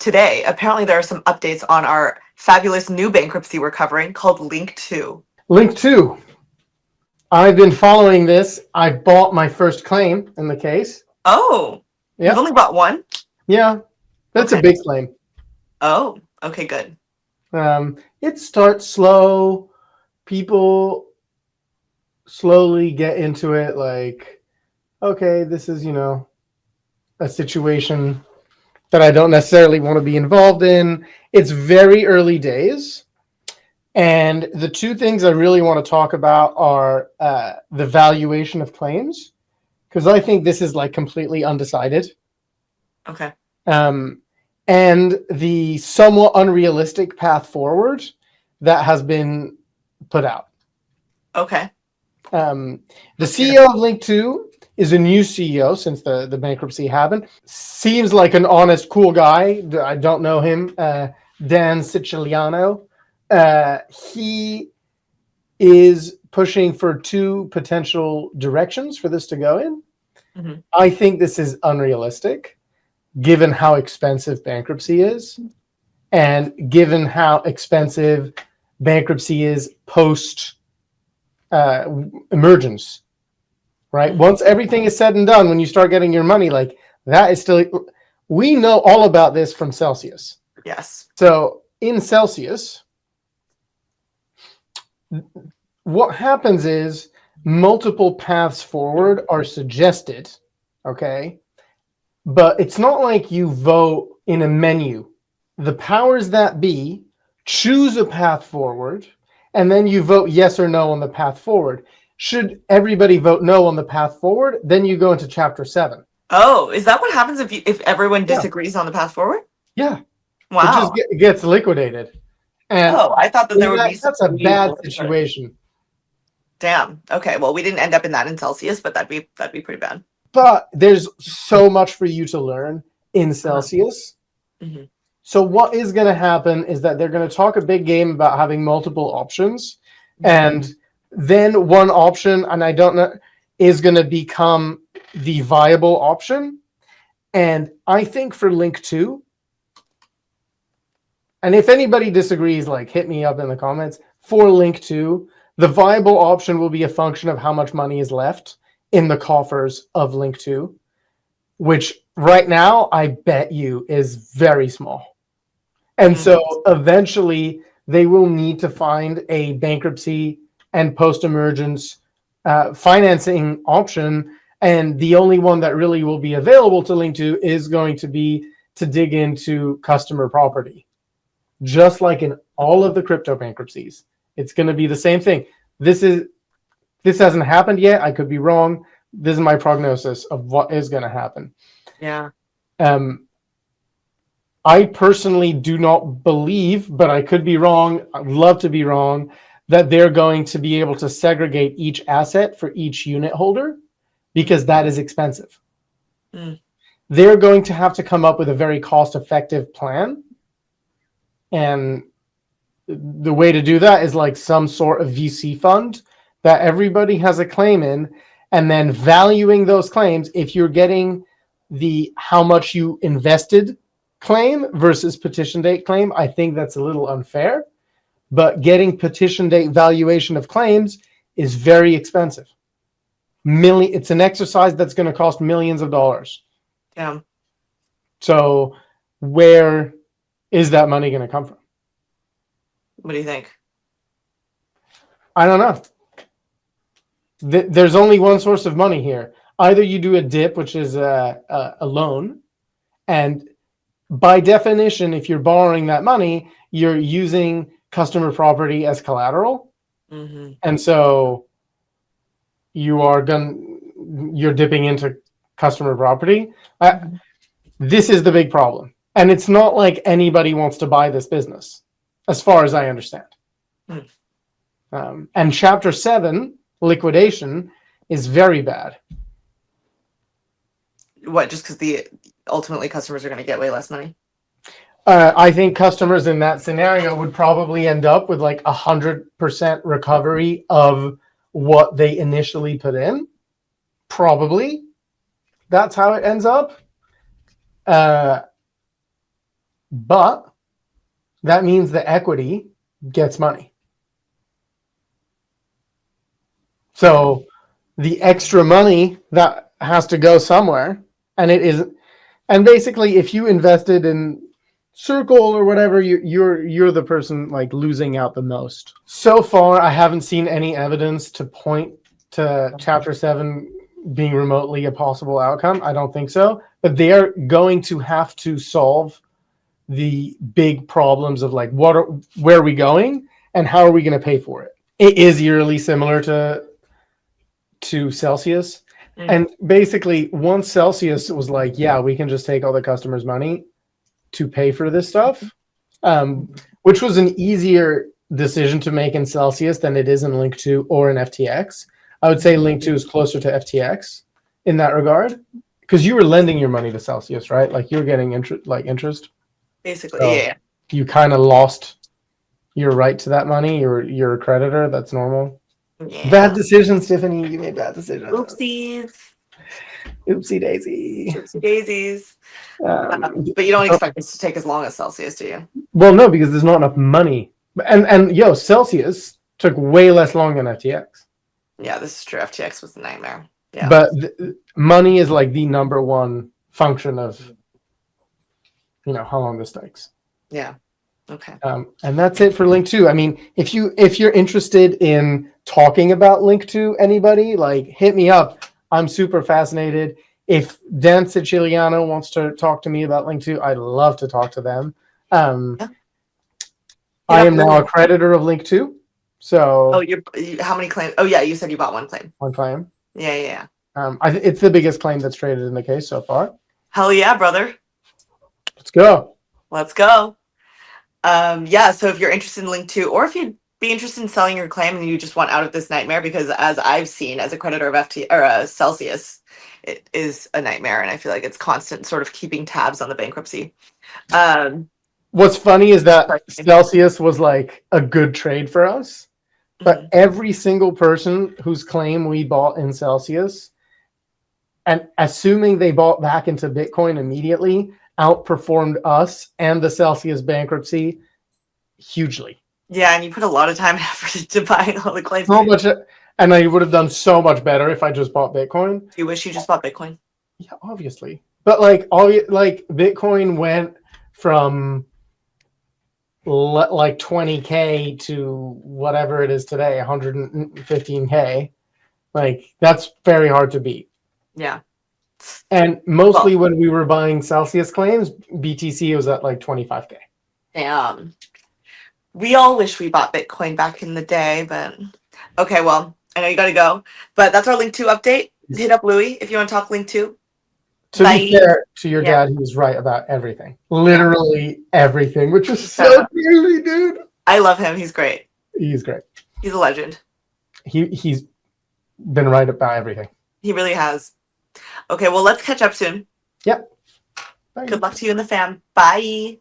today, apparently there are some updates on our fabulous new bankruptcy we're covering called Linqto. Linqto. I've been following this. I bought my first claim in the case. Oh, you've only bought one? Yeah, that's a big claim. Oh, okay, good. It starts slow. People slowly get into it like, okay, this is, a situation that I don't necessarily want to be involved in. It's very early days. And the two things I really want to talk about are the valuation of claims, because I think this is like completely undecided. Okay. And the somewhat unrealistic path forward that has been put out. Okay. The CEO of Linqto is a new CEO since the bankruptcy happened. Seems like an honest, cool guy. I don't know him. Dan Siciliano. He is pushing for two potential directions for this to go in. Mm-hmm. I think this is unrealistic, given how expensive bankruptcy is, and given how expensive bankruptcy is post emergence. Right? Mm-hmm. Once everything is said and done, when you start getting your money, like that is still. We know all about this from Celsius. Yes. So in Celsius, what happens is multiple paths forward are suggested, okay? But it's not like you vote in a menu. The powers that be choose a path forward, and then you vote yes or no on the path forward. Should everybody vote no on the path forward, then you go into chapter 7. Oh, is that what happens if everyone disagrees on the path forward? Yeah. Wow. It just gets liquidated. And I thought that there would be that's a bad situation. Damn. Okay. Well, we didn't end up in that in Celsius, but that'd be pretty bad. But there's so much for you to learn in Celsius. Mm-hmm. So what is going to happen is that they're going to talk a big game about having multiple options. Mm-hmm. And then one option, and I don't know, is going to become the viable option. And I think for Linqto, and if anybody disagrees, like hit me up in the comments, for Linqto, the viable option will be a function of how much money is left in the coffers of Linqto, which right now I bet you is very small. And so eventually they will need to find a bankruptcy and post-emergence financing option. And the only one that really will be available to Linqto is going to be to dig into customer property. Just like in all of the crypto bankruptcies, it's going to be the same thing. This hasn't happened yet. I could be wrong. This is my prognosis of what is going to happen. Yeah. I personally do not believe, but I could be wrong. I'd love to be wrong, that they're going to be able to segregate each asset for each unit holder, because that is expensive. They're going to have to come up with a very cost-effective plan. And the way to do that is like some sort of VC fund that everybody has a claim in, and then valuing those claims. If you're getting the how much you invested claim versus petition date claim, I think that's a little unfair. But getting petition date valuation of claims is very expensive. It's an exercise that's going to cost millions of dollars. Yeah. So where is that money going to come from? What do you think? I don't know. There's only one source of money here. Either you do a DIP, which is a loan, and by definition, if you're borrowing that money, you're using customer property as collateral. Mm-hmm. And so you're dipping into customer property. This is the big problem. And it's not like anybody wants to buy this business, as far as I understand. And Chapter 7, liquidation, is very bad. What, just because ultimately customers are going to get way less money? I think customers in that scenario would probably end up with like 100% recovery of what they initially put in. Probably. That's how it ends up. but that means the equity gets money. So the extra money that has to go somewhere, and it is, and basically if you invested in Circle or whatever, you're the person like losing out the most. So far, I haven't seen any evidence to point to Chapter 7 being remotely a possible outcome. I don't think so. But they're going to have to solve the big problems of like where are we going and how are we going to pay for it. It is eerily similar to Celsius. And basically, once Celsius was like, yeah, we can just take all the customers' money to pay for this stuff, which was an easier decision to make in Celsius than it is in Linqto or in FTX. I would say Linqto is closer to FTX in that regard, because you were lending your money to Celsius, right? Like you were getting interest. Basically, So yeah. you kind of lost your right to that money. You're a creditor. That's normal. Yeah. Bad decisions, Tiffany. You made bad decisions. Oopsies. Oopsie daisy. Oopsie daisies. But you don't expect this to take as long as Celsius, do you? Well, no, because there's not enough money. And Celsius took way less long than FTX. Yeah, this is true. FTX was a nightmare. Yeah. But money is like the number one function of, how long this takes. Yeah. Okay. And that's it for Linqto. I mean, if you're interested in talking about Linqto, anybody, like hit me up. I'm super fascinated. If Dan Siciliano wants to talk to me about Linqto, I'd love to talk to them. I am now a creditor of Linqto. So how many claims? Oh yeah, you said you bought one claim. One claim. Yeah. It's the biggest claim that's traded in the case so far. Hell yeah, brother. Let's go. So if you're interested in Linqto, or if you'd be interested in selling your claim and you just want out of this nightmare, because as I've seen as a creditor of Celsius, it is a nightmare, and I feel like it's constant sort of keeping tabs on the bankruptcy. What's funny is that Celsius was like a good trade for us, but every single person whose claim we bought in Celsius, and assuming they bought back into Bitcoin immediately, outperformed us and the Celsius bankruptcy hugely. Yeah, and you put a lot of time and effort into buying all the claims. So much, and I would have done so much better if I just bought Bitcoin. Do you wish you just bought Bitcoin? Yeah, obviously. But Bitcoin went from like 20K to whatever it is today, 115K. Like that's very hard to beat. Yeah. And mostly when we were buying Celsius claims, BTC was at like 25K. Damn. We all wish we bought Bitcoin back in the day, but okay, well, I know you gotta go. But that's our Linqto update. Hit up Louis if you want to talk Linqto. To be fair to your dad, he was right about everything. Literally everything, which is so crazy, dude. I love him. He's great. He's great. He's a legend. He's been right about everything. He really has. Okay, well, let's catch up soon. Yep. Bye. Good luck to you and the fam. Bye.